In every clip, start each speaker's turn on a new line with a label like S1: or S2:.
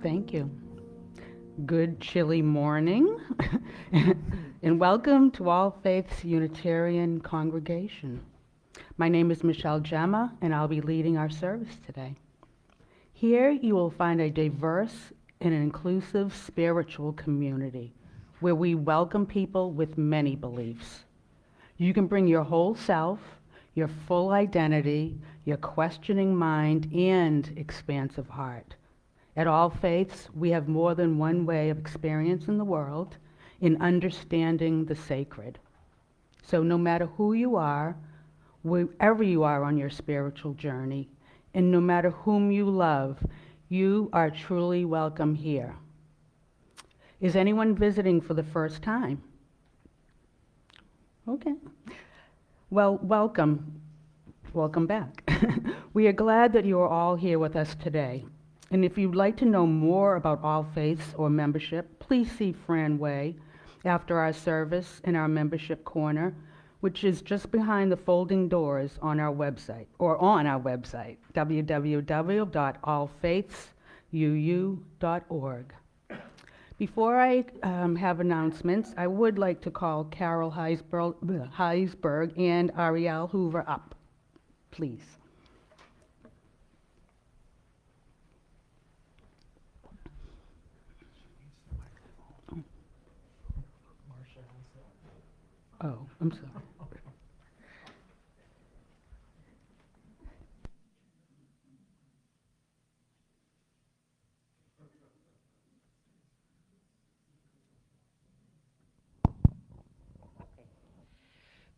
S1: Thank you. Good chilly morning, and welcome to All Faiths Unitarian Congregation. My name is Michelle Gemma, and I'll be leading our service today. Here you will find a diverse and inclusive spiritual community where we welcome people with many beliefs. You can bring your whole self, your full identity, your questioning mind, and expansive heart. At All Faiths, we have more than one way of experiencing the world in understanding the sacred. So no matter who you are, wherever you are on your spiritual journey, and no matter whom you love, you are truly welcome here. Is anyone visiting for the first time? Okay. Well, welcome. Welcome back. We are glad that you are all here with us today. And if you'd like to know more about All Faiths or membership, please see Fran Way after our service in our membership corner, which is just behind the folding doors on our website, www.allfaithsuu.org. Before I have announcements, I would like to call Carol Heisberg and Ariel Hoover up, please. Oh, I'm sorry.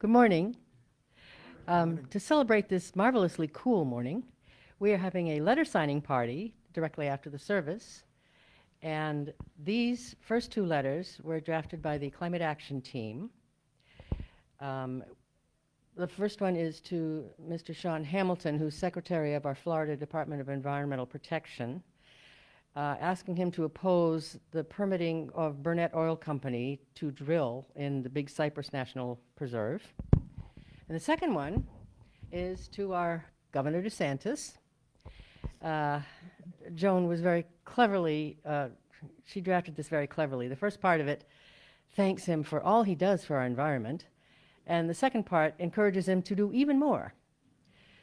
S2: Good morning. To celebrate this marvelously cool morning, we are having a letter signing party directly after the service. And these first two letters were drafted by the Climate Action Team. The first one is to Mr. Sean Hamilton, who's Secretary of our Florida Department of Environmental Protection, asking him to oppose the permitting of Burnett Oil Company to drill in the Big Cypress National Preserve. And the second one is to our Governor DeSantis. Joan was very cleverly, she drafted this very cleverly. The first part of it thanks him for all he does for our environment, and the second part encourages him to do even more.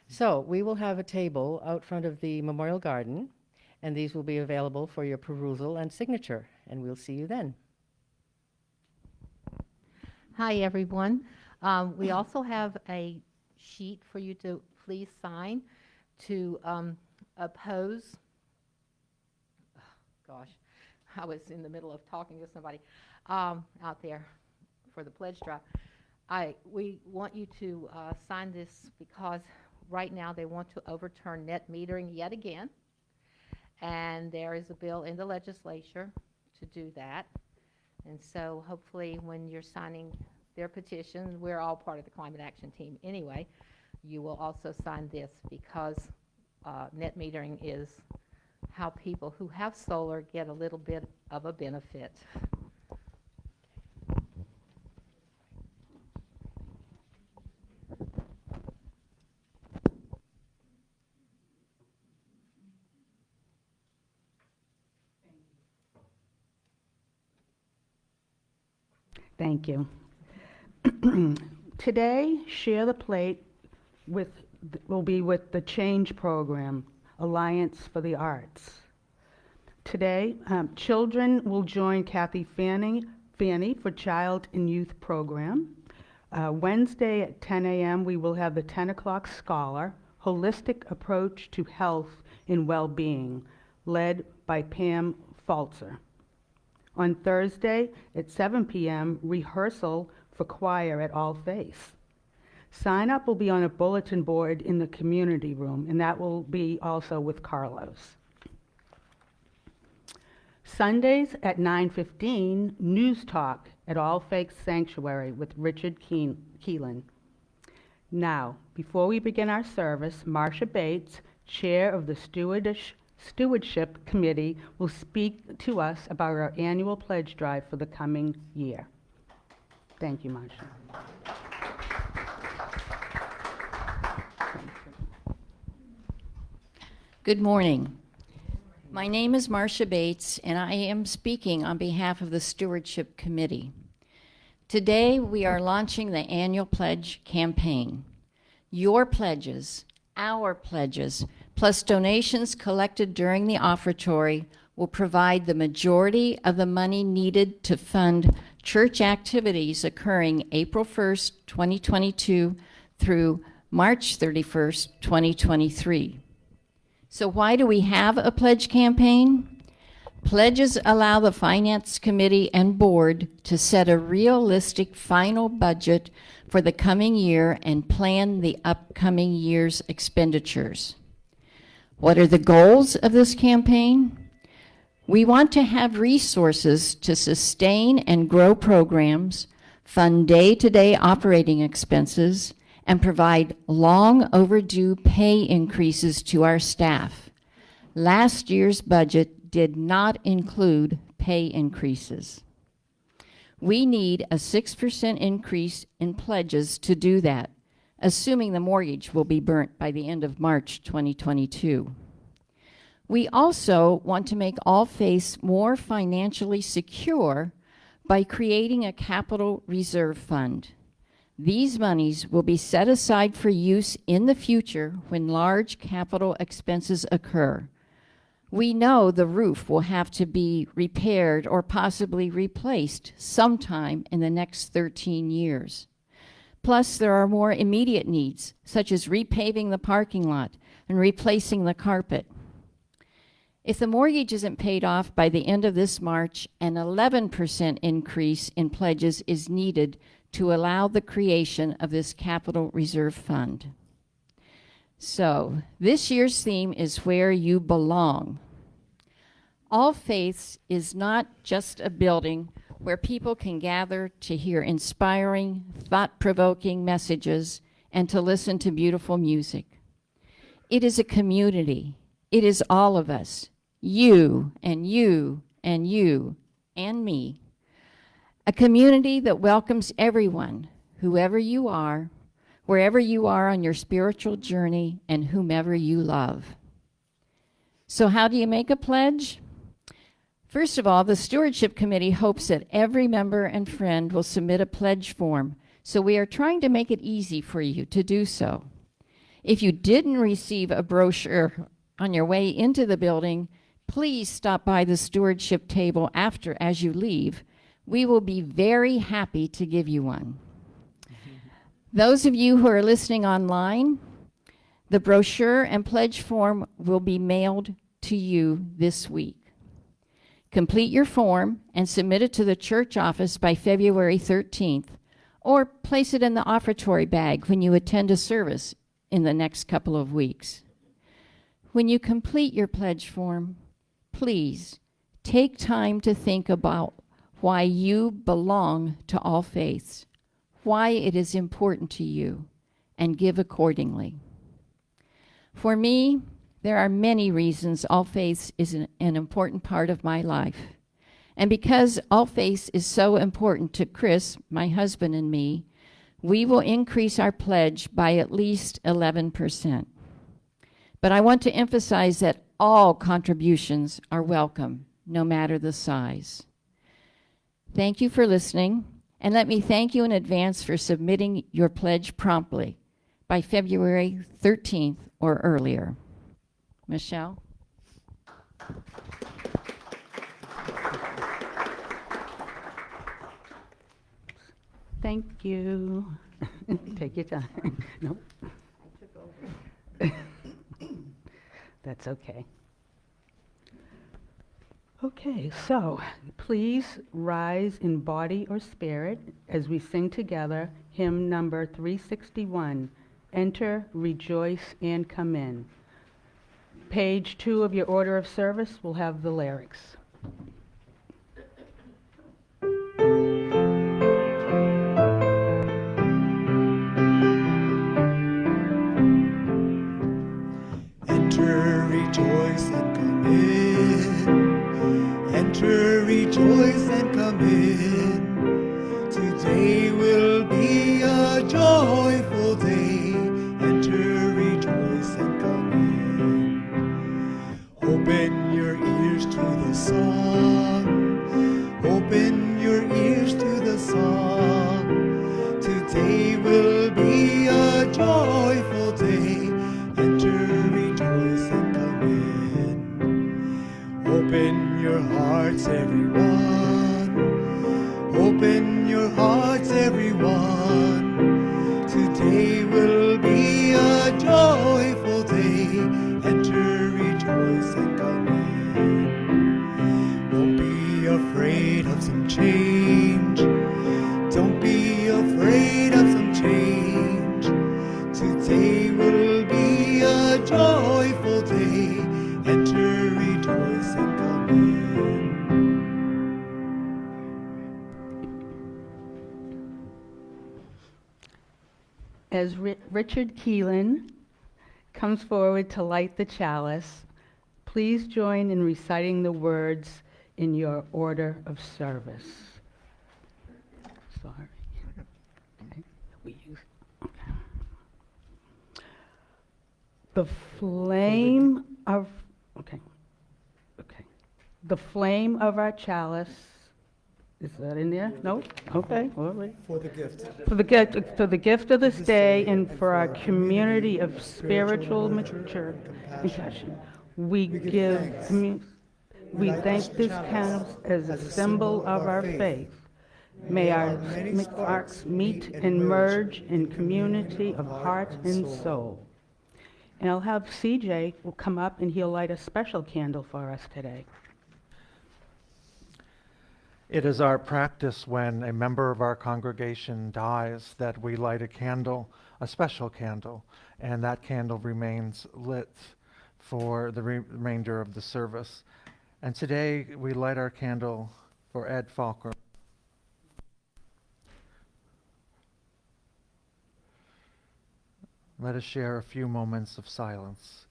S2: So we will have a table out front of the Memorial Garden, and these will be available for your perusal and signature, and we'll see you then.
S3: Hi, everyone. We also have a sheet for you to please sign to oppose. Oh, gosh, I was in the middle of talking to somebody out there for the pledge drive. We want you to sign this because right now they want to overturn net metering yet again. And there is a bill in the legislature to do that. And so hopefully when you're signing their petition, we're all part of the Climate Action Team anyway, you will also sign this because net metering is how people who have solar get a little bit of a benefit.
S1: Thank you. Today, Share the Plate will be with the Change Program, Alliance for the Arts. Today, children will join Kathy Fanny for Child and Youth Program. Wednesday at 10 a.m., we will have the 10 o'clock Scholar, Holistic Approach to Health and Well-Being, led by Pam Falzer. On Thursday at 7 p.m., rehearsal for choir at All Faith. Sign up will be on a bulletin board in the community room, and that will be also with Carlos. Sundays at 9:15, News Talk at All Faith Sanctuary with Richard Keelan. Now, before we begin our service, Marcia Bates, Chair of the Stewardship Committee, will speak to us about our annual pledge drive for the coming year. Thank you, Marcia.
S4: Good morning. My name is Marcia Bates, and I am speaking on behalf of the Stewardship Committee. Today, we are launching the annual pledge campaign. Your pledges, our pledges, plus donations collected during the offertory will provide the majority of the money needed to fund church activities occurring April 1st, 2022 through March 31st, 2023. So why do we have a pledge campaign? Pledges allow the Finance Committee and Board to set a realistic final budget for the coming year and plan the upcoming year's expenditures. What are the goals of this campaign? We want to have resources to sustain and grow programs, fund day-to-day operating expenses, and provide long overdue pay increases to our staff. Last year's budget did not include pay increases. We need a 6% increase in pledges to do that, assuming the mortgage will be burnt by the end of March 2022. We also want to make All Faiths more financially secure by creating a capital reserve fund. These monies will be set aside for use in the future when large capital expenses occur. We know the roof will have to be repaired or possibly replaced sometime in the next 13 years. Plus, there are more immediate needs, such as repaving the parking lot and replacing the carpet. If the mortgage isn't paid off by the end of this March, an 11% increase in pledges is needed to allow the creation of this capital reserve fund. So, this year's theme is Where You Belong. All Faiths is not just a building where people can gather to hear inspiring, thought-provoking messages and to listen to beautiful music. It is a community. It is all of us, you and you and you and me. A community that welcomes everyone, whoever you are, wherever you are on your spiritual journey, and whomever you love. So how do you make a pledge? First of all, the Stewardship Committee hopes that every member and friend will submit a pledge form, so we are trying to make it easy for you to do so. If you didn't receive a brochure on your way into the building, please stop by the stewardship table as you leave. We will be very happy to give you one. Those of you who are listening online, the brochure and pledge form will be mailed to you this week. Complete your form and submit it to the church office by February 13th, or place it in the offertory bag when you attend a service in the next couple of weeks. When you complete your pledge form, please take time to think about why you belong to All Faiths, why it is important to you, and give accordingly. For me, there are many reasons All Faiths is an important part of my life. And because All Faiths is so important to Chris, my husband, and me, we will increase our pledge by at least 11%. But I want to emphasize that all contributions are welcome, no matter the size. Thank you for listening, And let me thank you in advance for submitting your pledge promptly by February 13th or earlier. Michelle?
S1: Thank you. Take your time. Nope. That's okay. Okay, so please rise in body or spirit as we sing together hymn number 361, Enter, Rejoice, and Come In. Page 2 of your order of service will have the lyrics.
S5: Enter, rejoice, and come in. Enter, rejoice, and come in. Today will be a joyful day. Enter, rejoice, and come in. Open your ears to the song. Open your ears to the song. Today will be a joyful day. Enter, rejoice, and come in. Open your hearts, everyone. Open your hearts, everyone. Today will be a joyful day. Enter, rejoice, and come in. Don't be afraid of some change. Don't be afraid of some change. Today will be a joyful day. Enter, rejoice, and come in.
S1: As Richard Keelan comes forward to light the chalice, please join in reciting the words in your order of service. Sorry. Okay. We use, okay. The flame of, okay. The flame of our chalice, is that in there? No? Okay, all right.
S5: For the gift.
S1: For the gift of this day and for our community of spiritual mature compassion, we thank this candle as a symbol of our faith. May our sparks meet and merge in community of heart and soul. And I'll have CJ will come up and he'll light a special candle for us today.
S6: It is our practice when a member of our congregation dies that we light a candle, a special candle, and that candle remains lit for the remainder of the service. And today we light our candle for Ed Falker. Let us share a few moments of silence.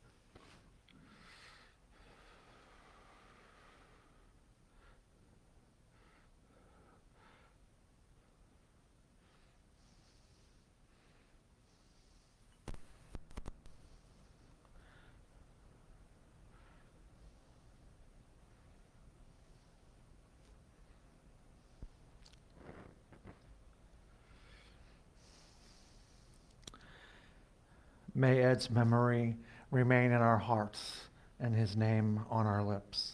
S6: May Ed's memory remain in our hearts and his name on our lips.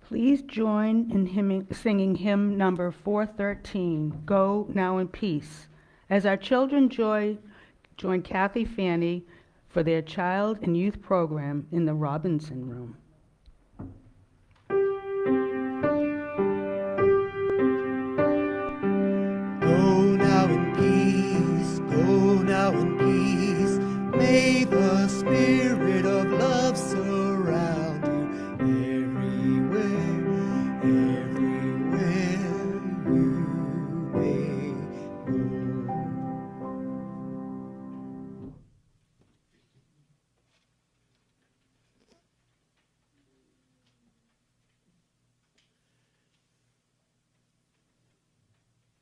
S1: Please join in singing hymn number 413, Go Now in Peace, as our children join Kathy Fanny for their child and youth program in the Robinson Room.
S5: Go now in peace, go now in peace. May the spirit of love surround you everywhere, everywhere you may go.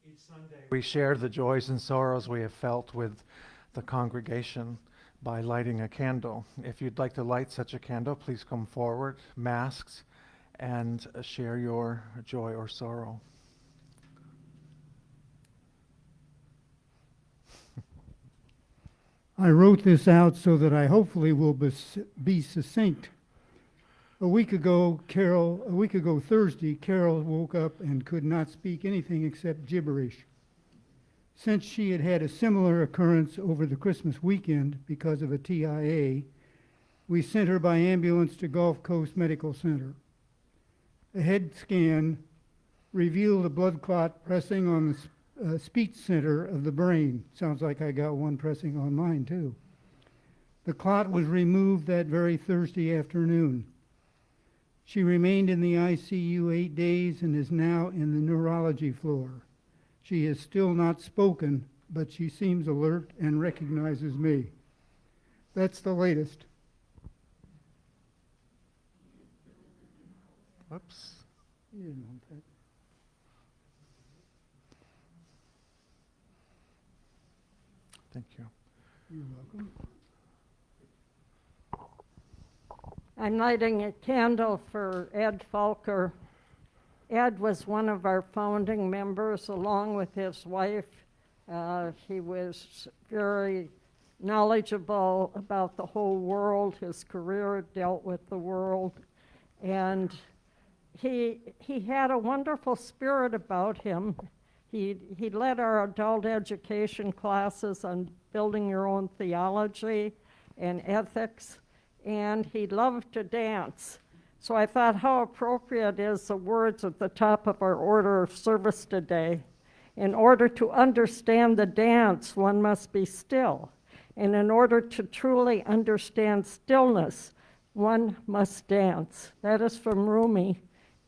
S6: Each Sunday we share the joys and sorrows we have felt with the congregation by lighting a candle. If you'd like to light such a candle, please come forward, masked, and share your joy or sorrow.
S7: I wrote this out so that I hopefully will be succinct. A week ago Thursday, Carol woke up and could not speak anything except gibberish. Since she had had a similar occurrence over the Christmas weekend because of a TIA, we sent her by ambulance to Gulf Coast Medical Center. A head scan revealed a blood clot pressing on the speech center of the brain. Sounds like I got one pressing on mine too. The clot was removed that very Thursday afternoon. She remained in the ICU 8 days and is now in the neurology floor. She has still not spoken, but she seems alert and recognizes me. That's the latest.
S6: Whoops.
S7: You didn't want that.
S6: Thank you.
S7: You're welcome.
S8: I'm lighting a candle for Ed Falker. Ed was one of our founding members along with his wife. He was very knowledgeable about the whole world. His career dealt with the world. And he had a wonderful spirit about him. He led our adult education classes on building your own theology and ethics, and he loved to dance. So I thought how appropriate is the words at the top of our order of service today. In order to understand the dance, one must be still. And in order to truly understand stillness, one must dance. That is from Rumi.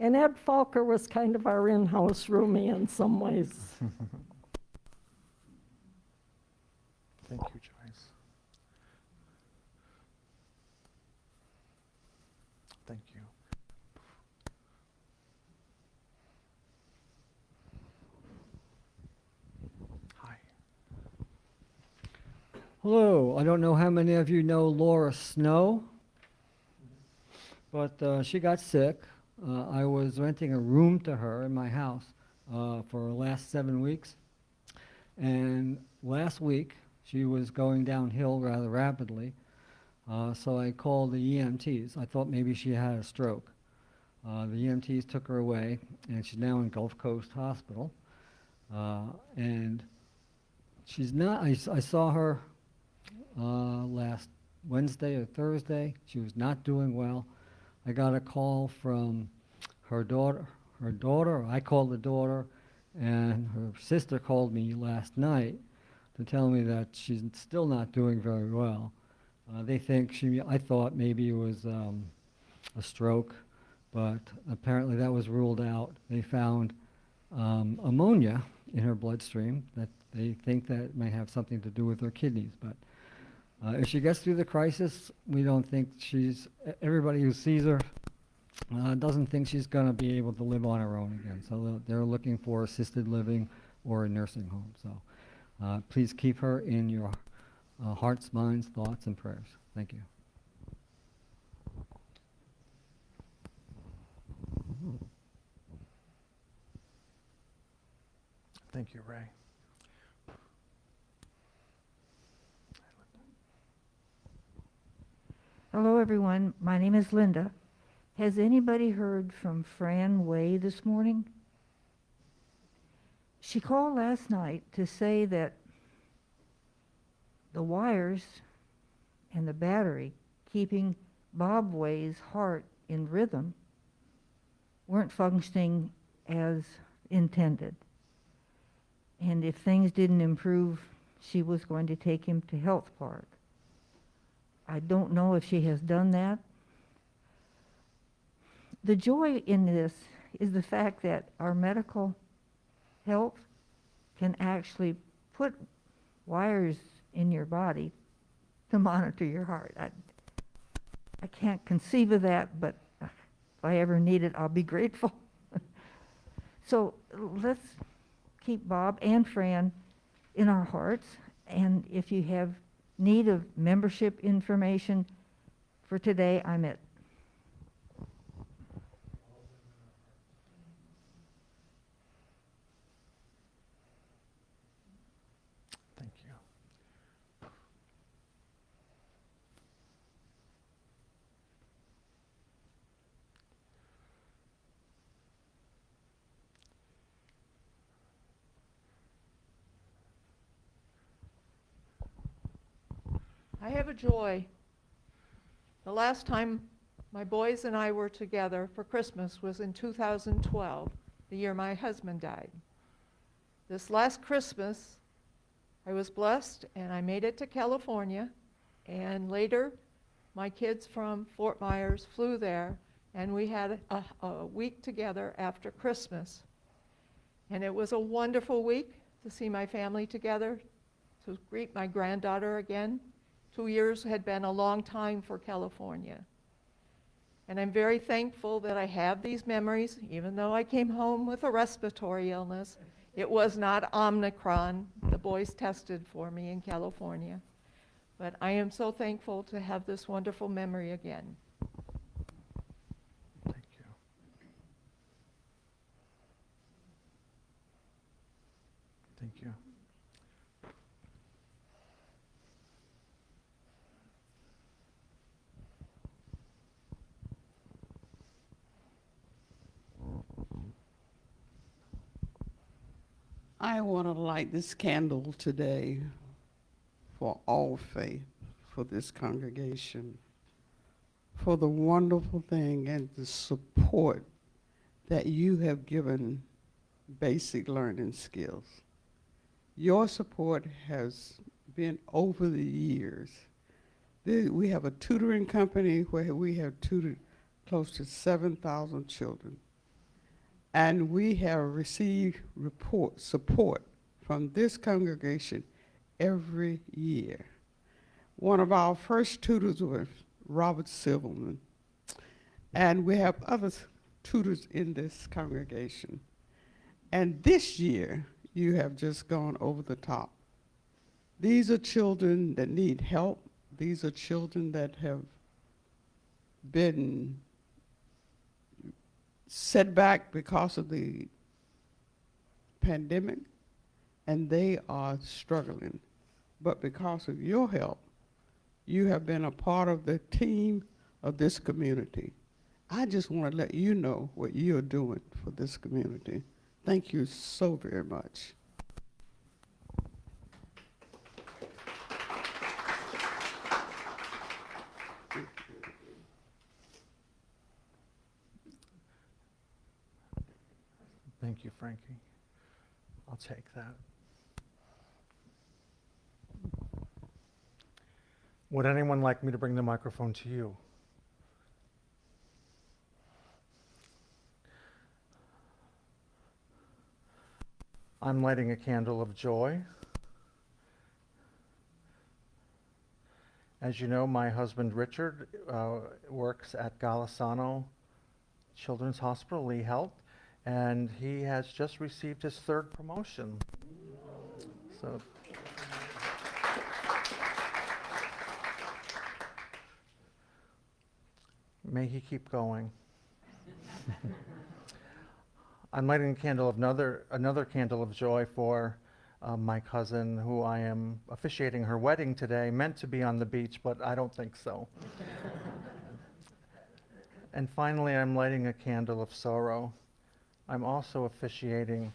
S8: And Ed Falker was kind of our in-house Rumi in some ways.
S6: Thank you, Joyce. Thank you. Hi.
S9: Hello, I don't know how many of you know Laura Snow, but she got sick. I was renting a room to her in my house for the last 7 weeks. And last week, she was going downhill rather rapidly. So I called the EMTs. I thought maybe she had a stroke. The EMTs took her away, and she's now in Gulf Coast Hospital. And she's not, I saw her last Wednesday or Thursday. She was not doing well. I got a call from her daughter. I called the daughter, and her sister called me last night to tell me that she's still not doing very well. They think I thought maybe it was a stroke, but apparently that was ruled out. They found ammonia in her bloodstream that they think that may have something to do with her kidneys. But if she gets through the crisis, we don't think everybody who sees her doesn't think she's going to be able to live on her own again. So they're looking for assisted living or a nursing home. So please keep her in your hearts, minds, thoughts, and prayers. Thank you.
S6: Thank you, Ray.
S10: Hello, everyone. My name is Linda. Has anybody heard from Fran Way this morning? She called last night to say that the wires and the battery keeping Bob Way's heart in rhythm weren't functioning as intended. And if things didn't improve, she was going to take him to Health Park. I don't know if she has done that. The joy in this is the fact that our medical health can actually put wires in your body to monitor your heart. I can't conceive of that, but if I ever need it, I'll be grateful. So let's keep Bob and Fran in our hearts, and if you have need of membership information for today, I'm it.
S11: I have a joy. The last time my boys and I were together for Christmas was in 2012, the year my husband died. This last Christmas, I was blessed and I made it to California, and later my kids from Fort Myers flew there, and we had a week together after Christmas. And it was a wonderful week to see my family together, to greet my granddaughter again. 2 years had been a long time for California. And I'm very thankful that I have these memories, even though I came home with a respiratory illness. It was not Omicron. The boys tested for me in California. But I am so thankful to have this wonderful memory again.
S6: Thank you. Thank you.
S12: I want to light this candle today for all faith, for this congregation, for the wonderful thing and the support that you have given basic learning skills. Your support has been over the years. We have a tutoring company where we have tutored close to 7,000 children. And we have received support from this congregation every year. One of our first tutors was Robert Silverman. And we have other tutors in this congregation. And this year, you have just gone over the top. These are children that need help. These are children that have been set back because of the pandemic, and they are struggling. But because of your help, you have been a part of the team of this community. I just want to let you know what you're doing for this community. Thank you so very much.
S6: Thank you, Frankie. I'll take that. Would anyone like me to bring the microphone to you? I'm lighting a candle of joy. As you know, my husband Richard works at Golisano Children's Hospital, Lee Health, and he has just received his 3rd promotion. So may he keep going. I'm lighting a candle of another candle of joy for my cousin, who I am officiating her wedding today, meant to be on the beach, but I don't think so. And finally, I'm lighting a candle of sorrow. I'm also officiating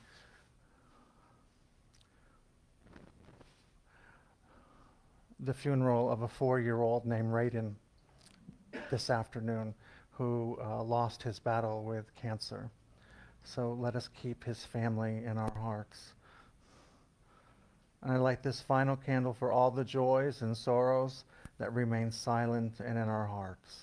S6: the funeral of a 4-year-old named Raiden this afternoon, who lost his battle with cancer. So let us keep his family in our hearts. And I light this final candle for all the joys and sorrows that remain silent and in our hearts.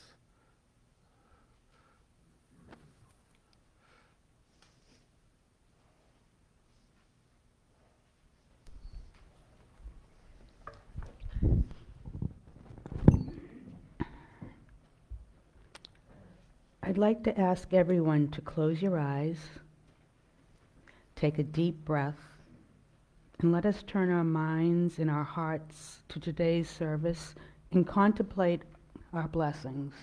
S1: I'd like to ask everyone to close your eyes, take a deep breath, and let us turn our minds and our hearts to today's service and contemplate our blessings.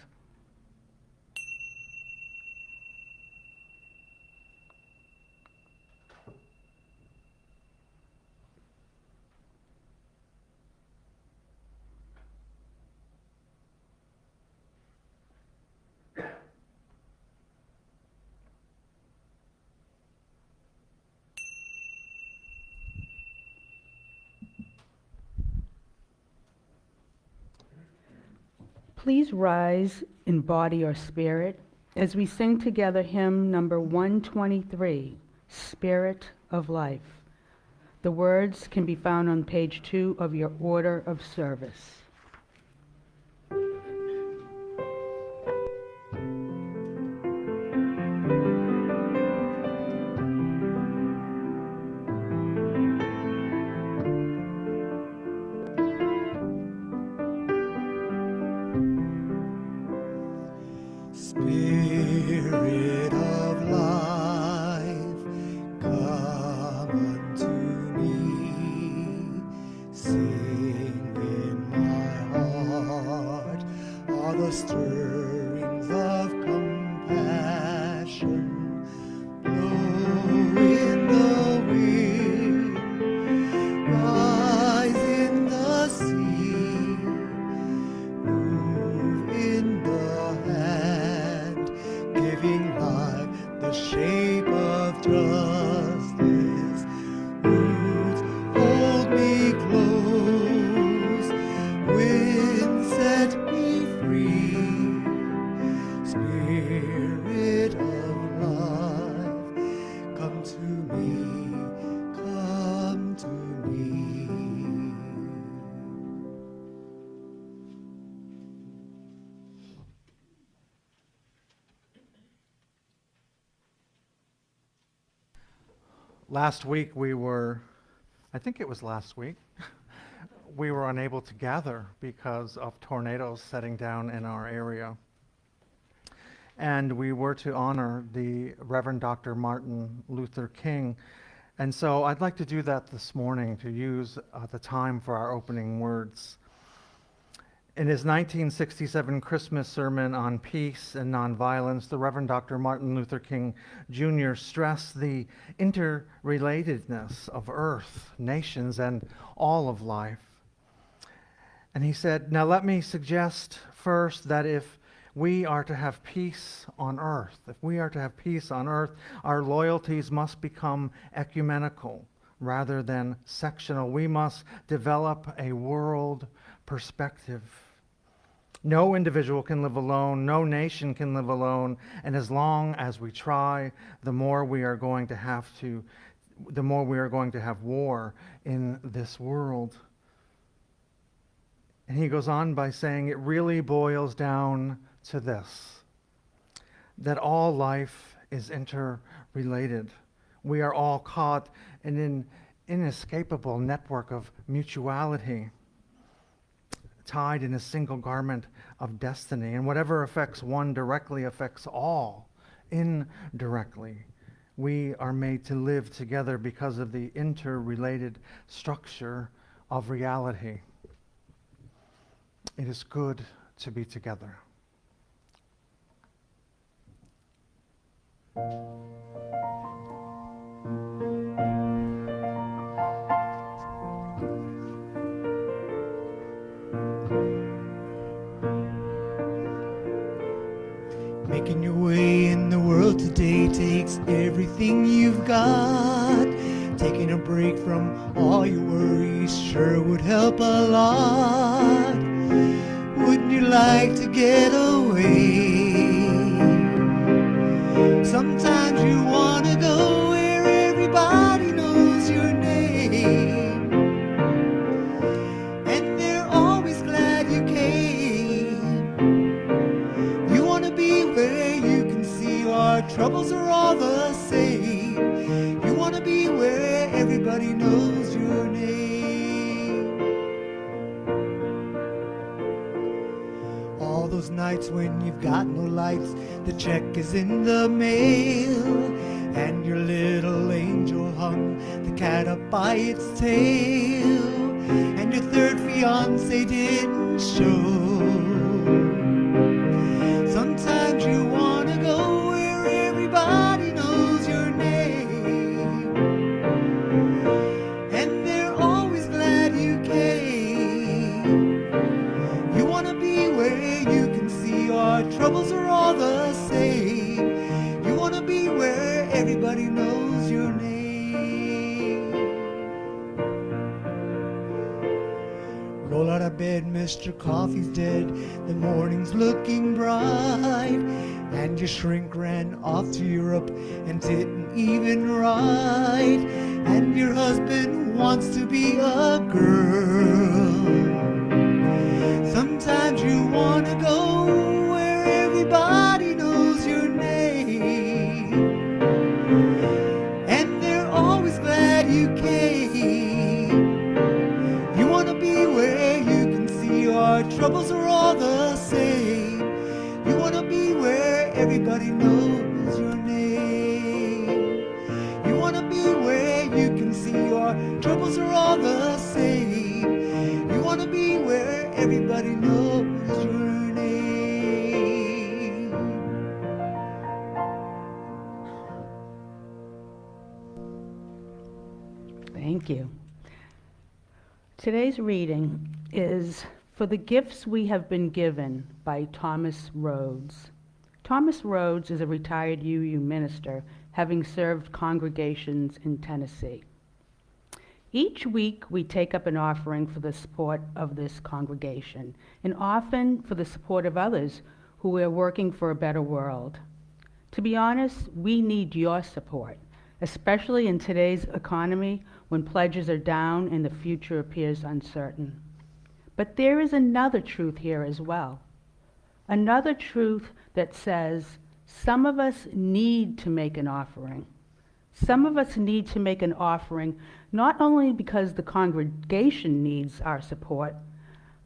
S1: Please rise in body or spirit as we sing together hymn number 123, Spirit of Life. The words can be found on page 2 of your order of service.
S5: Spirit of life, come unto me. Sing in my heart all the stirrings of compassion. Blow in the wind, rise in the sea, move in the hand, giving life the shape of justice. Roots hold me close, wind set me free. Spirit of life, come to me, come to me.
S6: Last week I think it was last week, we were unable to gather because of tornadoes setting down in our area. And we were to honor the Reverend Dr. Martin Luther King. And so I'd like to do that this morning, to use the time for our opening words. In his 1967 Christmas sermon on peace and nonviolence, the Reverend Dr. Martin Luther King Jr. stressed the interrelatedness of earth, nations, and all of life. And he said, now let me suggest first that if we are to have peace on earth, our loyalties must become ecumenical rather than sectional. We must develop a world perspective. No individual can live alone, no nation can live alone, and as long as we try, the more we are going to have war in this world. And he goes on by saying it really boils down to this, that all life is interrelated. We are all caught in an inescapable network of mutuality, tied in a single garment of destiny. And whatever affects one directly affects all indirectly. We are made to live together because of the interrelated structure of reality. It is good to be together.
S5: Making your way in the world today takes everything you've got. Taking a break from all your worries sure would help a lot. Wouldn't you like to get away? Sometimes you want to go where everybody knows your name, and they're always glad you came. You want to be where you can see our troubles are all the same. You want to be where everybody knows your name. All those nights when you've got no lights, the check is in the mail, and your little angel hung the cat up by its tail, and your third fiancé didn't show. Sometimes you want to go where everybody knows your name, and they're always glad you came. You want to be where you can see our troubles are all the same. You want to be where everybody knows your name. Roll out of bed, Mr. Coffee's dead, the morning's looking bright, and your shrink ran off to Europe and didn't even write, and your husband wants to be a girl. Sometimes you want to go where everybody knows your name, and they're always glad you came. You want to be where you can see our troubles are all the same. You want to be where everybody knows your name. You want to be where you can see our troubles are all the same. You want to be where everybody knows your name.
S1: Thank you. Today's reading is For the Gifts We Have Been Given by Thomas Rhodes. Thomas Rhodes is a retired UU minister, having served congregations in Tennessee. Each week, we take up an offering for the support of this congregation, and often for the support of others who are working for a better world. To be honest, we need your support, especially in today's economy when pledges are down and the future appears uncertain. But there is another truth here as well. Another truth that says some of us need to make an offering. Some of us need to make an offering not only because the congregation needs our support,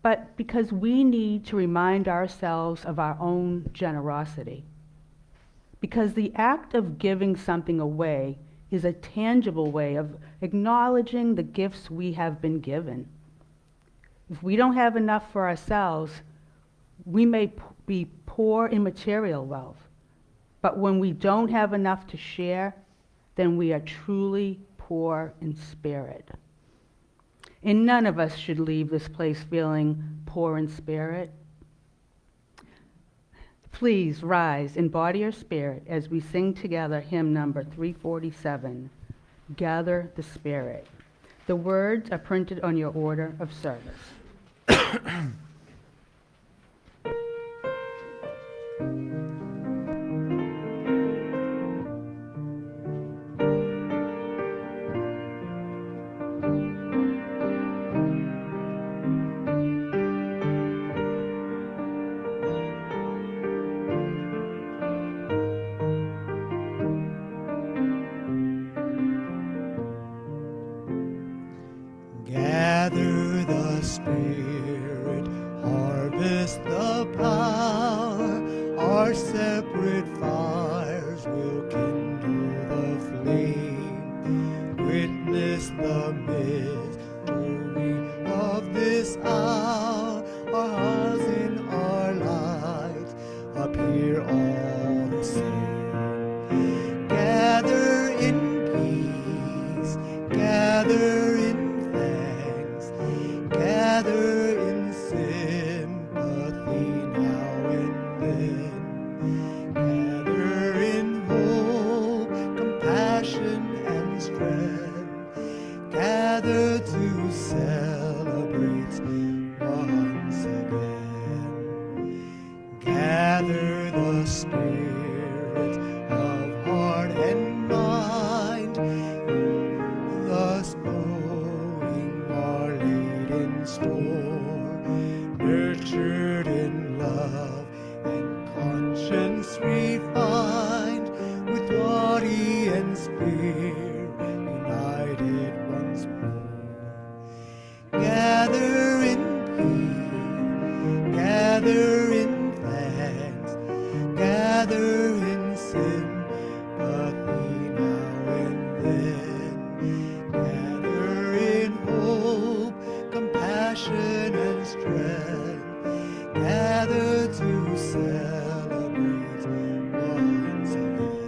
S1: but because we need to remind ourselves of our own generosity. Because the act of giving something away is a tangible way of acknowledging the gifts we have been given. If we don't have enough for ourselves, we may be poor in material wealth. But when we don't have enough to share, then we are truly poor in spirit. And none of us should leave this place feeling poor in spirit. Please rise in body or spirit as we sing together hymn number 347, Gather the Spirit. The words are printed on your order of service.
S5: Gather the Spirit, harvest the power, our separate fires will kindle the flame. Witness the mystery of this hour, our hearts and our lives appear all the same. Gather in peace, gather in gather in sympathy now and then. Gather in hope, compassion, and strength. Gather to celebrate once again. Gather the spirit of heart and mind, thus knowing our laden store, nurtured in love and conscience refined, with body and spirit united once more. Gather in peace, gather in thanks, gather in sympathy now and then. Gather in hope, compassion, and strength. Gather to celebrate once again.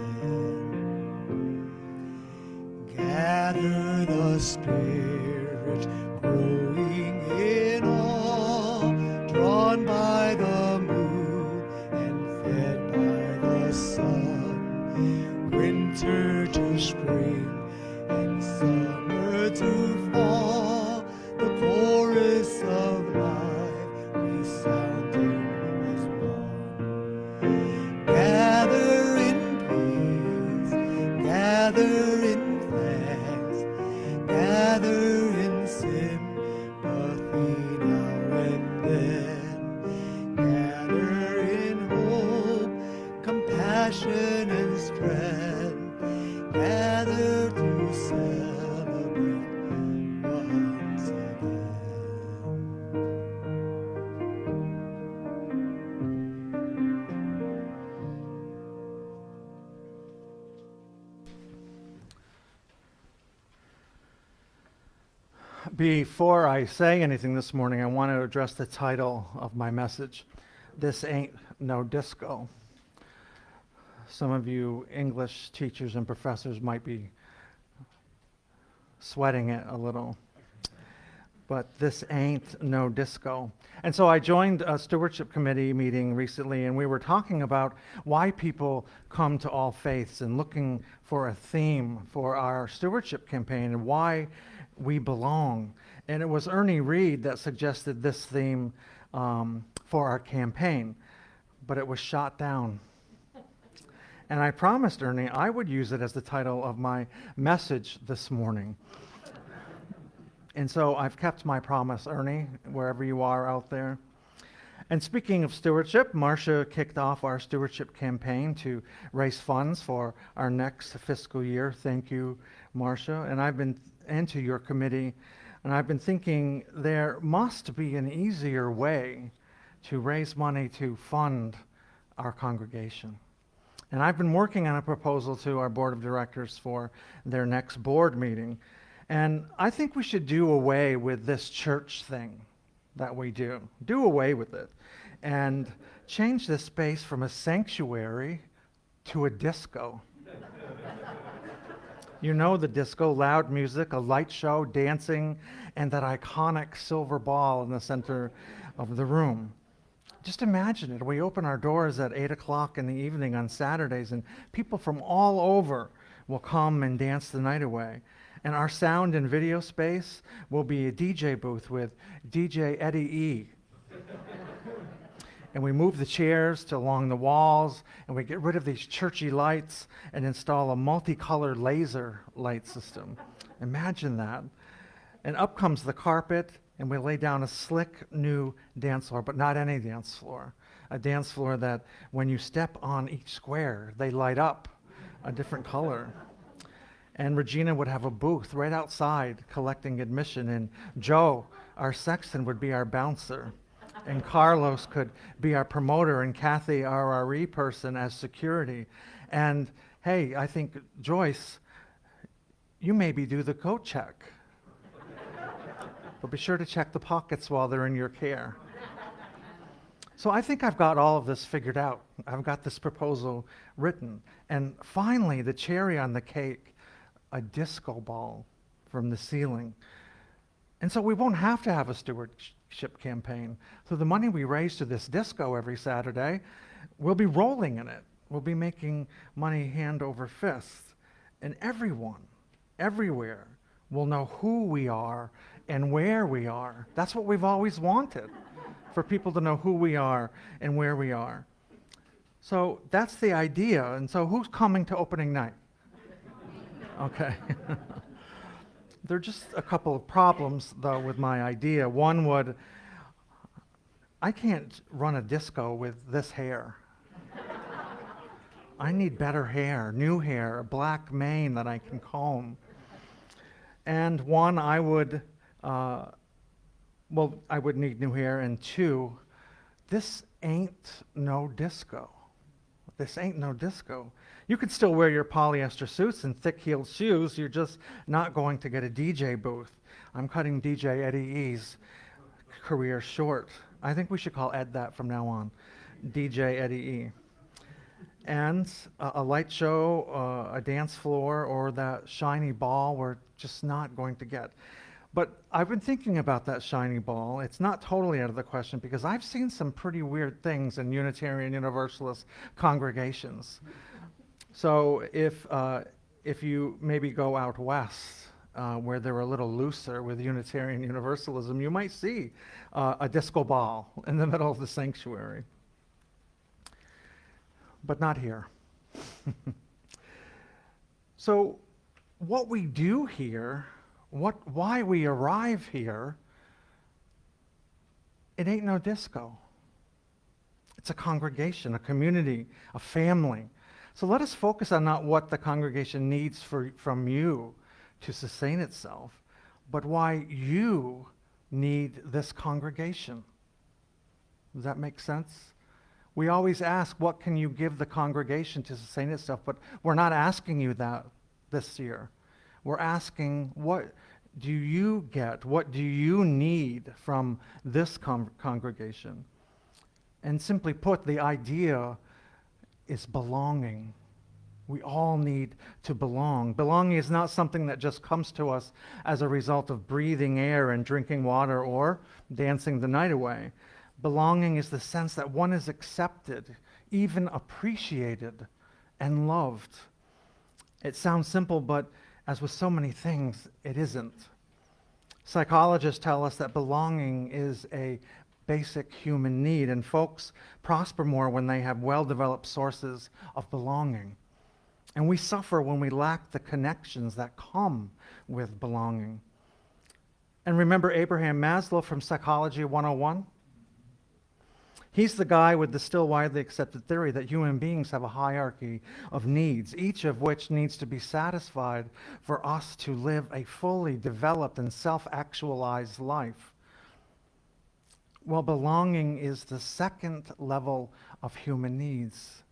S5: Gather the Spirit, growing in awe, drawn by the moon and fed by the sun. Winter to spring and summer to fall, the chorus of life gather in thanks, gather in sympathy now and then, gather in hope, compassion and strength, gather to celebrate once again.
S6: Before I say anything this morning, I want to address the title of my message. This ain't no disco. Some of you English teachers and professors might be sweating it a little. But this ain't no disco. And so I joined a stewardship committee meeting recently, and we were talking about why people come to All Faiths and looking for a theme for our stewardship campaign and why we belong. And it was Ernie Reed that suggested this theme for our campaign, but it was shot down. And I promised Ernie I would use it as the title of my message this morning. And so I've kept my promise, Ernie, wherever you are out there. And speaking of stewardship, Marcia kicked off our stewardship campaign to raise funds for our next fiscal year. Thank you, Marcia. And to your committee, and I've been thinking there must be an easier way to raise money to fund our congregation. And I've been working on a proposal to our board of directors for their next board meeting. And I think we should do away with this church thing that we do. Do away with it and change this space from a sanctuary to a disco. You know the disco, loud music, a light show, dancing, and that iconic silver ball in the center of the room. Just imagine it. We open our doors at 8 o'clock in the evening on Saturdays, and people from all over will come and dance the night away. And our sound and video space will be a DJ booth with DJ Eddie E. And we move the chairs to along the walls, and we get rid of these churchy lights and install a multicolored laser light system. Imagine that. And up comes the carpet, and we lay down a slick new dance floor, but not any dance floor. A dance floor that when you step on each square, they light up a different color. And Regina would have a booth right outside collecting admission, and Joe, our sexton, would be our bouncer. And Carlos could be our promoter, and Kathy, our RE person, as security. And hey, I think Joyce, you maybe do the coat check. But be sure to check the pockets while they're in your care. So I think I've got all of this figured out. I've got this proposal written. And finally, the cherry on the cake, a disco ball from the ceiling. And so we won't have to have a stewardship campaign. So the money we raise to this disco every Saturday, we'll be rolling in it. We'll be making money hand over fist. And everyone, everywhere, will know who we are and where we are. That's what we've always wanted, for people to know who we are and where we are. So that's the idea. And so who's coming to opening night? Okay. There are just a couple of problems, though, with my idea. One would, I can't run a disco with this hair. I need better hair, new hair, a black mane that I can comb. And one, I would need new hair. And two, this ain't no disco. This ain't no disco. You could still wear your polyester suits and thick-heeled shoes. You're just not going to get a DJ booth. I'm cutting DJ Eddie E's career short. I think we should call Ed that from now on, DJ Eddie E. And a light show, a dance floor, or that shiny ball we're just not going to get. But I've been thinking about that shiny ball. It's not totally out of the question, because I've seen some pretty weird things in Unitarian Universalist congregations. So if you maybe go out west, where they're a little looser with Unitarian Universalism, you might see a disco ball in the middle of the sanctuary. But not here. So what we do here, why we arrive here, it ain't no disco. It's a congregation, a community, a family. So let us focus on not what the congregation needs from you to sustain itself, but why you need this congregation. Does that make sense? We always ask, what can you give the congregation to sustain itself? But we're not asking you that this year. We're asking, what do you get? What do you need from this congregation? And simply put, the idea is belonging. We all need to belong. Belonging is not something that just comes to us as a result of breathing air and drinking water or dancing the night away. Belonging is the sense that one is accepted, even appreciated, and loved. It sounds simple, but as with so many things, it isn't. Psychologists tell us that belonging is a basic human need, and folks prosper more when they have well-developed sources of belonging. And we suffer when we lack the connections that come with belonging. And remember Abraham Maslow from Psychology 101? He's the guy with the still widely accepted theory that human beings have a hierarchy of needs, each of which needs to be satisfied for us to live a fully developed and self-actualized life. Well, belonging is the second level of human needs,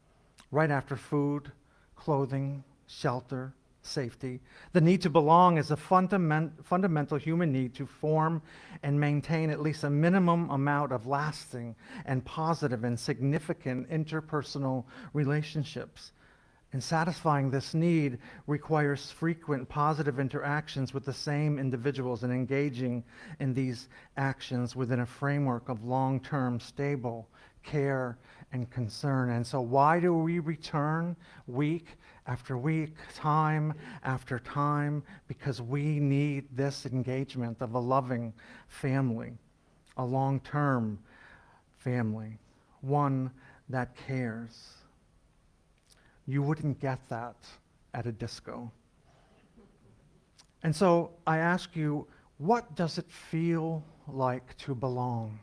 S6: right after food, clothing, shelter, safety. The need to belong is a fundamental human need to form and maintain at least a minimum amount of lasting and positive and significant interpersonal relationships. And satisfying this need requires frequent positive interactions with the same individuals and engaging in these actions within a framework of long-term stable care and concern. And so why do we return week after week, time after time? Because we need this engagement of a loving family, a long-term family, one that cares. You wouldn't get that at a disco. And so I ask you, what does it feel like to belong?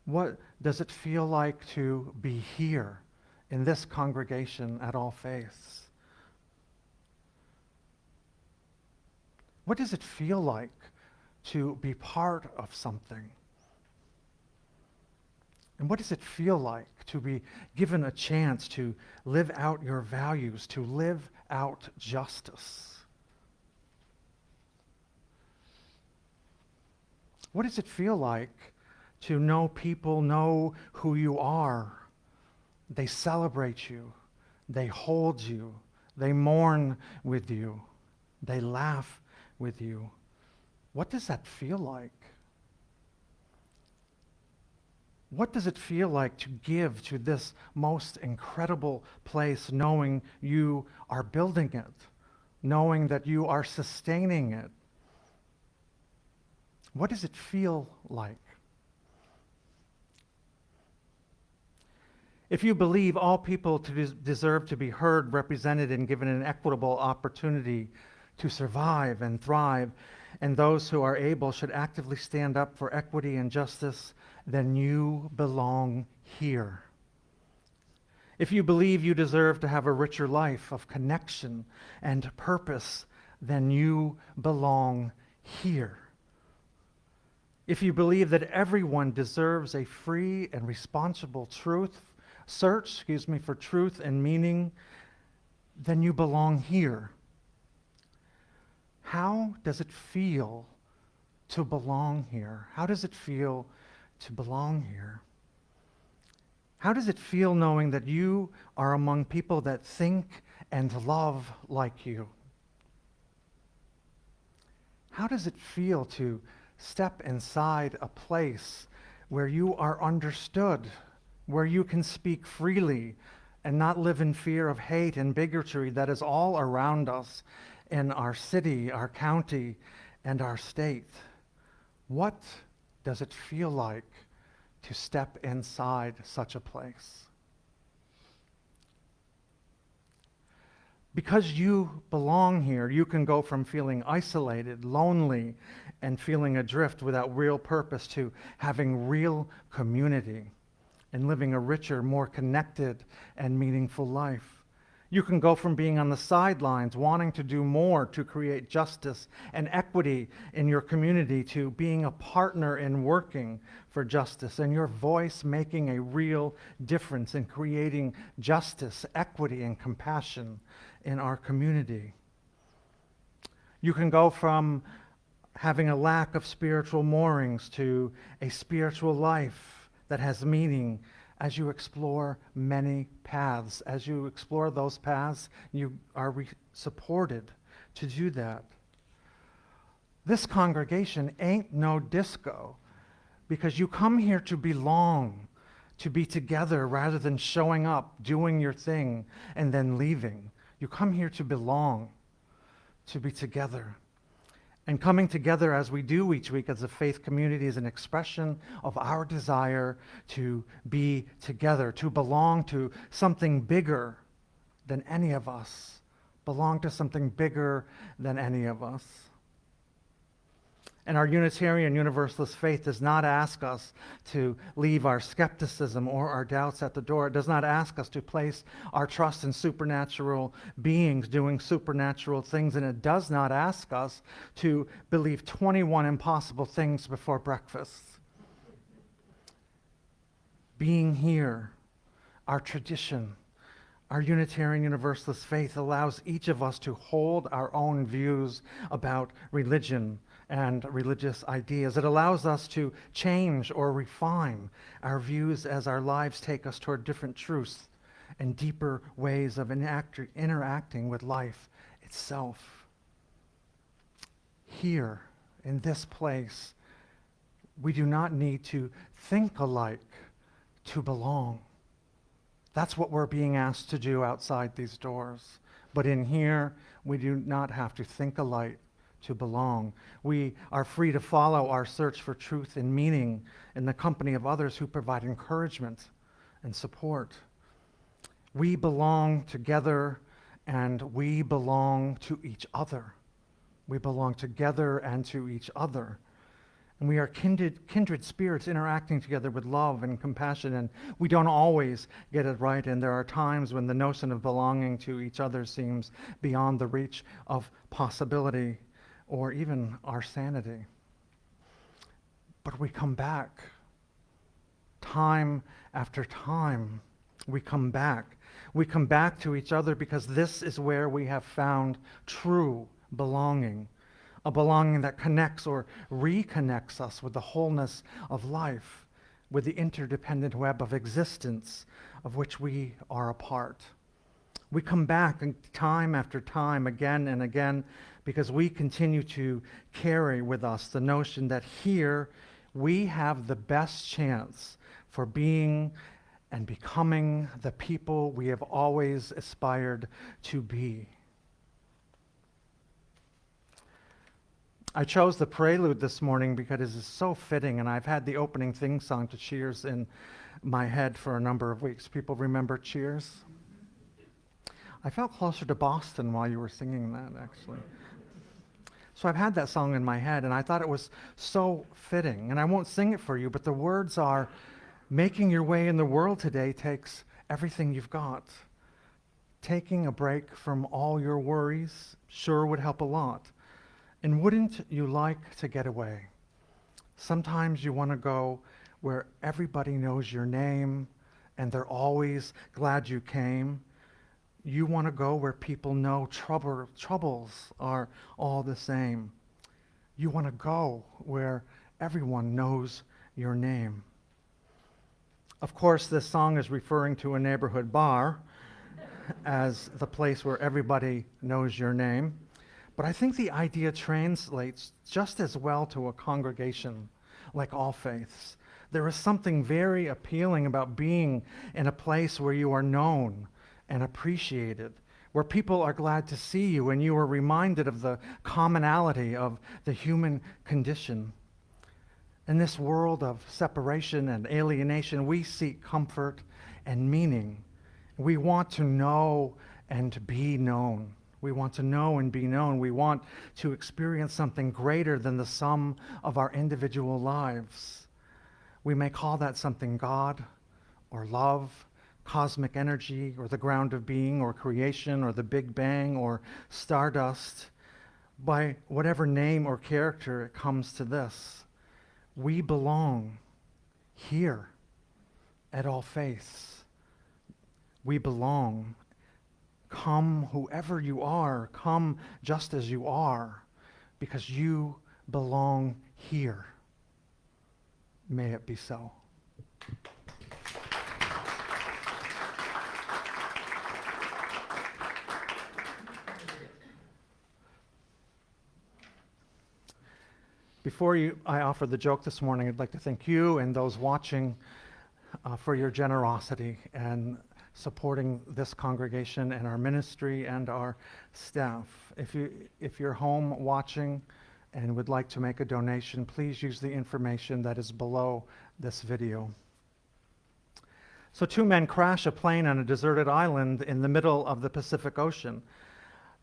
S6: What does it feel like to be here in this congregation at All Faiths? What does it feel like to be part of something? And what does it feel like to be given a chance to live out your values, to live out justice? What does it feel like to know people know who you are? They celebrate you, they hold you, they mourn with you, they laugh with you. What does that feel like? What does it feel like to give to this most incredible place, knowing you are building it, knowing that you are sustaining it? What does it feel like? If you believe all people deserve to be heard, represented, and given an equitable opportunity to survive and thrive, and those who are able should actively stand up for equity and justice, then you belong here. If you believe you deserve to have a richer life of connection and purpose, then you belong here. If you believe that everyone deserves a free and responsible search for truth and meaning, then you belong here. How does it feel to belong here? How does it feel to belong here? How does it feel knowing that you are among people that think and love like you? How does it feel to step inside a place where you are understood, where you can speak freely and not live in fear of hate and bigotry that is all around us in our city, our county, and our state? What does it feel like to step inside such a place? Because you belong here, you can go from feeling isolated, lonely, and feeling adrift without real purpose to having real community and living a richer, more connected, and meaningful life. You can go from being on the sidelines, wanting to do more to create justice and equity in your community, to being a partner in working for justice and your voice making a real difference in creating justice, equity, and compassion in our community. You can go from having a lack of spiritual moorings to a spiritual life that has meaning as you explore many paths. As you explore those paths, you are supported to do that. This congregation ain't no disco, because you come here to belong, to be together rather than showing up, doing your thing, and then leaving. You come here to belong, to be together. And coming together as we do each week as a faith community is an expression of our desire to be together, to belong to something bigger than any of us, belong to something bigger than any of us. And our Unitarian Universalist faith does not ask us to leave our skepticism or our doubts at the door. It does not ask us to place our trust in supernatural beings doing supernatural things. And it does not ask us to believe 21 impossible things before breakfast. Being here, our tradition, our Unitarian Universalist faith allows each of us to hold our own views about religion and religious ideas. It allows us to change or refine our views as our lives take us toward different truths and deeper ways of interacting with life itself. Here, in this place, we do not need to think alike to belong. That's what we're being asked to do outside these doors. But in here, we do not have to think alike to belong. We are free to follow our search for truth and meaning in the company of others who provide encouragement and support. We belong together and we belong to each other. We belong together and to each other. And we are kindred spirits interacting together with love and compassion, and we don't always get it right, and there are times when the notion of belonging to each other seems beyond the reach of possibility or even our sanity. But we come back. Time after time, we come back. We come back to each other because this is where we have found true belonging, a belonging that connects or reconnects us with the wholeness of life, with the interdependent web of existence of which we are a part. We come back time after time, again and again, because we continue to carry with us the notion that here we have the best chance for being and becoming the people we have always aspired to be. I chose the prelude this morning because it is so fitting, and I've had the opening theme song to Cheers in my head for a number of weeks. People remember Cheers? I felt closer to Boston while you were singing that, actually. So I've had that song in my head, and I thought it was so fitting. And I won't sing it for you, but the words are, making your way in the world today takes everything you've got. Taking a break from all your worries sure would help a lot. And wouldn't you like to get away? Sometimes you want to go where everybody knows your name and they're always glad you came. You want to go where people know troubles are all the same. You want to go where everyone knows your name. Of course, this song is referring to a neighborhood bar as the place where everybody knows your name. But I think the idea translates just as well to a congregation like All Faiths. There is something very appealing about being in a place where you are known and appreciated, where people are glad to see you and you are reminded of the commonality of the human condition. In this world of separation and alienation, we seek comfort and meaning. We want to know and to be known. We want to know and be known. We want to experience something greater than the sum of our individual lives. We may call that something God or love, cosmic energy, or the ground of being, or creation, or the Big Bang, or stardust. By whatever name or character it comes to this, we belong here at All Faiths. We belong. Come whoever you are, come just as you are, because you belong here. May it be so. Before I offer the joke this morning, I'd like to thank you and those watching for your generosity and supporting this congregation and our ministry and our staff. If you're home watching and would like to make a donation, please use the information that is below this video. So 2 men crash a plane on a deserted island in the middle of the Pacific Ocean.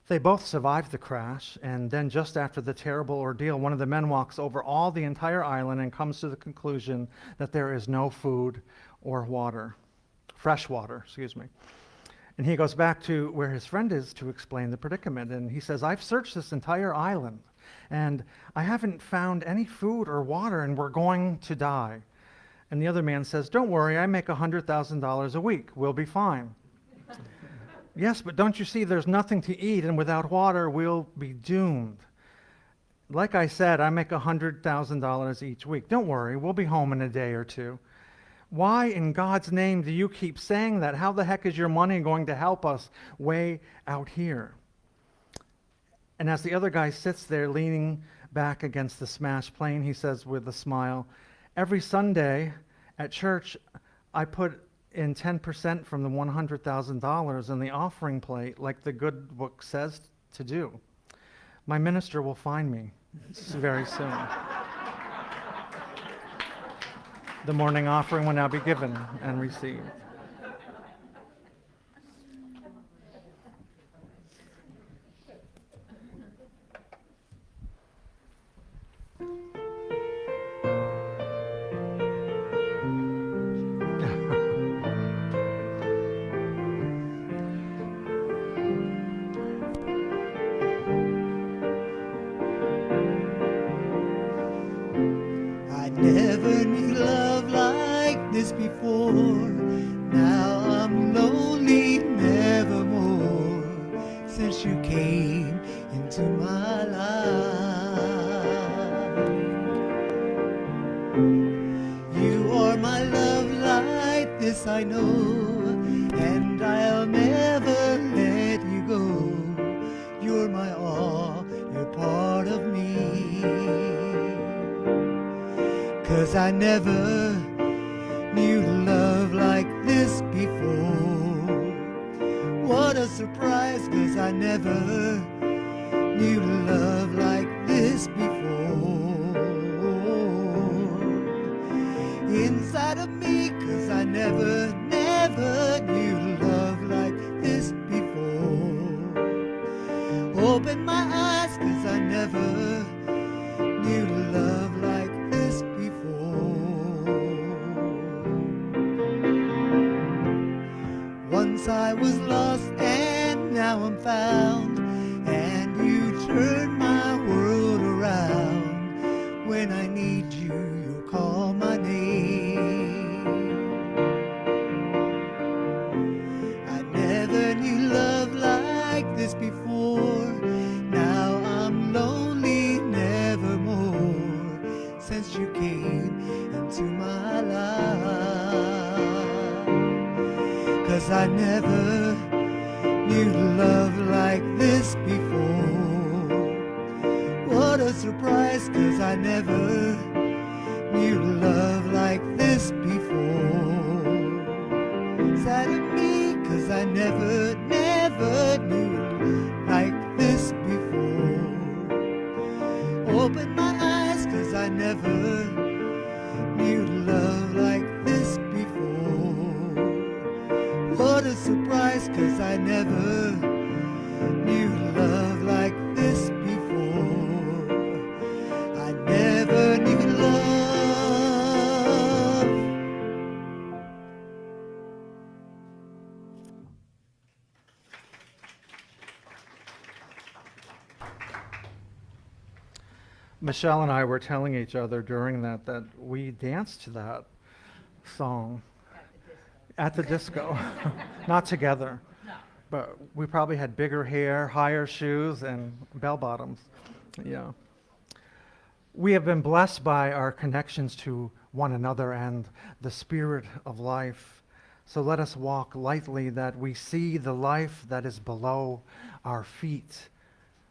S6: They both survived the crash, and then just after the terrible ordeal, one of the men walks over all the entire island and comes to the conclusion that there is no food or water. Fresh water, excuse me. And he goes back to where his friend is to explain the predicament. And he says, I've searched this entire island, and I haven't found any food or water, and we're going to die. And the other man says, don't worry, I make $100,000 a week. We'll be fine. Yes, but don't you see there's nothing to eat, and without water, we'll be doomed. Like I said, I make $100,000 each week. Don't worry, we'll be home in a day or two. Why in God's name do you keep saying that? How the heck is your money going to help us way out here? And as the other guy sits there leaning back against the smashed plane, he says with a smile, every Sunday at church, I put in 10% from the $100,000 in the offering plate, like the good book says to do. My minister will find me very soon. The morning offering will now be given and received.
S5: I never knew love like this before. Now I'm lonely nevermore since you came into my life. You are my love light, this I know, and I'll never let you go. You're my all, you're part of me. 'Cause I never knew love like this before. What a surprise, 'cause I never knew love like this before. Inside of me, 'cause I never knew love like this before. Open my eyes, 'cause I never knew love like this before. Once I was lost and now I'm found, and you turned my world around. When I need you, you call my name. I never knew love like this before. Now I'm lonely nevermore since you came into my life. 'Cause I never knew love like this before. What a surprise, 'cause I never knew love like this before. Inside of me, 'cause I never knew like this before. Open my eyes, 'cause I never knew love like this before. What a surprise, 'cause I never
S6: Michelle and I were telling each other during that we danced to that song at the disco. Not together, but we probably had bigger hair, higher shoes, and bell bottoms. Yeah. We have been blessed by our connections to one another and the spirit of life. So let us walk lightly that we see the life that is below our feet.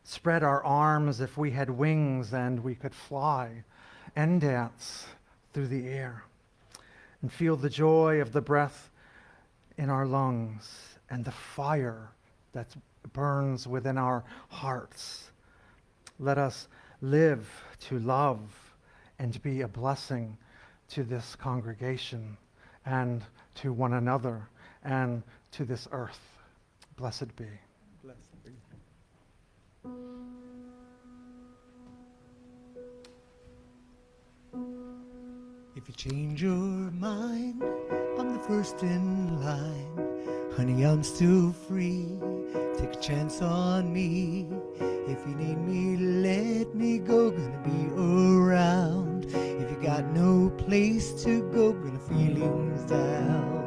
S6: Spread our arms if we had wings and we could fly and dance through the air and feel the joy of the breath in our lungs and the fire that burns within our hearts. Let us live to love and be a blessing to this congregation and to one another and to this earth. Blessed be.
S12: Blessed be. If you change your mind, I'm the first in line. Honey, I'm still free. Take a chance on me. If you need me, let me go. Gonna be around. If you got no place to go, gonna feelings down.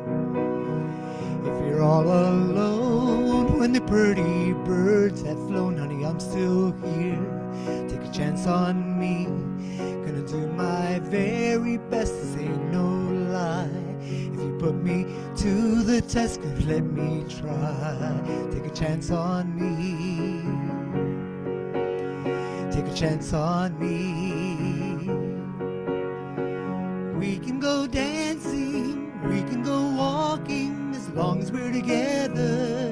S12: If you're all alone when the pretty birds have flown, honey, I'm still here. Take a chance on me. Gonna do my very best, this ain't no lie. If you put me to the test, gonna let me try. Take a chance on me. Take a chance on me. We can go dancing, we can go walking, as long as we're together.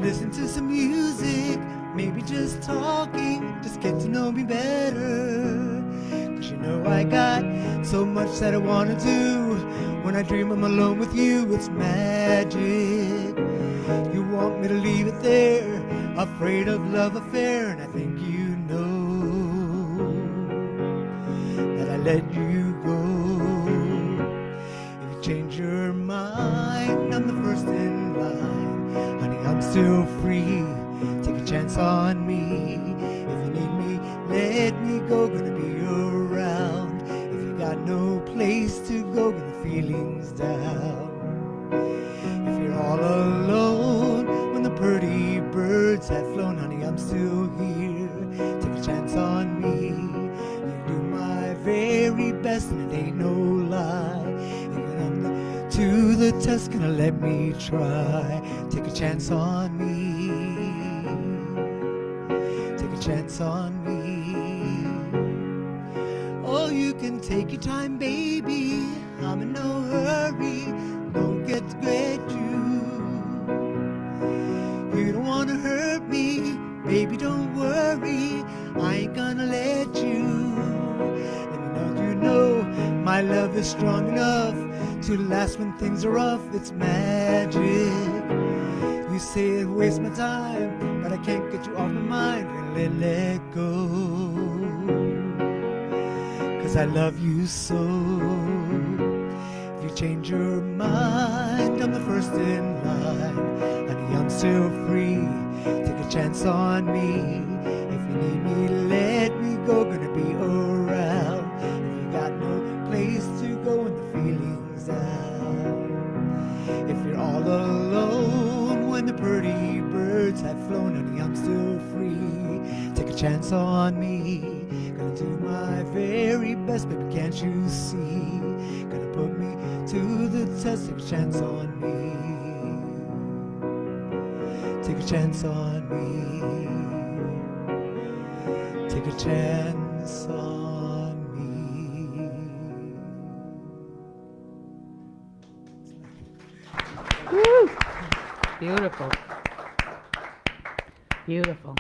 S12: Listen to some music, maybe just talking, just get to know me better. 'Cause you know I got so much that I wanna do. When I dream I'm alone with you, it's magic. You want me to leave it there, afraid of love affair, and I think you know that I let you go. If you change your mind, I'm the first in line. Honey, I'm still free. Take a chance on me. If you need me, let me go. Gonna be around. If you got no place to go, gonna feelings down. If you're all alone when the pretty birds have flown, honey, I'm still here. Take a chance on me. You do my very best, and it ain't no lie. Even I'm to the test, gonna let me try. Take a chance on me. Take a chance on me. Oh, you can take your time, baby. I'm in no hurry. Don't get you. You don't wanna hurt me, baby, don't worry. I ain't gonna let you. Let me know you know my love is strong enough to last when things are rough. It's magic. You say it wastes my time, but I can't get you off my mind. And let go. 'Cause I love you so. If you change your mind, I'm the first in line. Honey, I'm still free. Take a chance on me. If you need me, let me go. Gonna be around. If you got no place to go and the feeling's out. If you're all alone when the pretty birds have flown, honey, I'm still free. Take a chance on me. Gonna do my very best, baby, can't you see? Gonna put me to the test. Take a chance on me. Take a chance on me. Take a chance on me.
S1: Woo! Beautiful. Beautiful.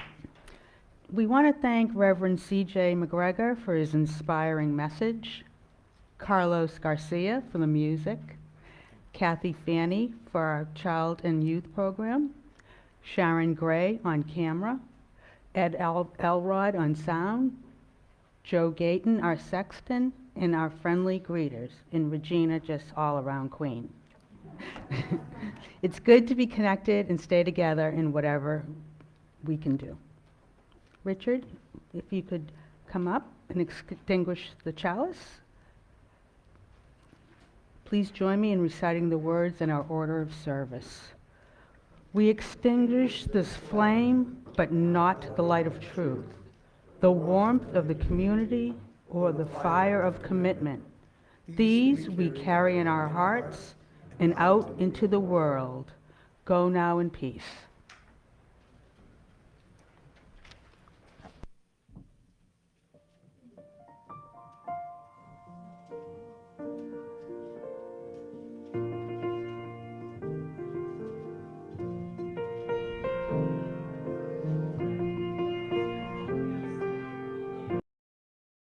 S1: We want to thank Reverend C.J. McGregor for his inspiring message, Carlos Garcia for the music, Kathy Fanny for our child and youth program, Sharon Gray on camera, Ed Elrod on sound, Joe Gayton, our sexton, and our friendly greeters, and Regina, just all around queen. It's good to be connected and stay together in whatever we can do. Richard, if you could come up and extinguish the chalice. Please join me in reciting the words in our order of service. We extinguish this flame, but not the light of truth, the warmth of the community, or the fire of commitment. These we carry in our hearts and out into the world. Go now in peace.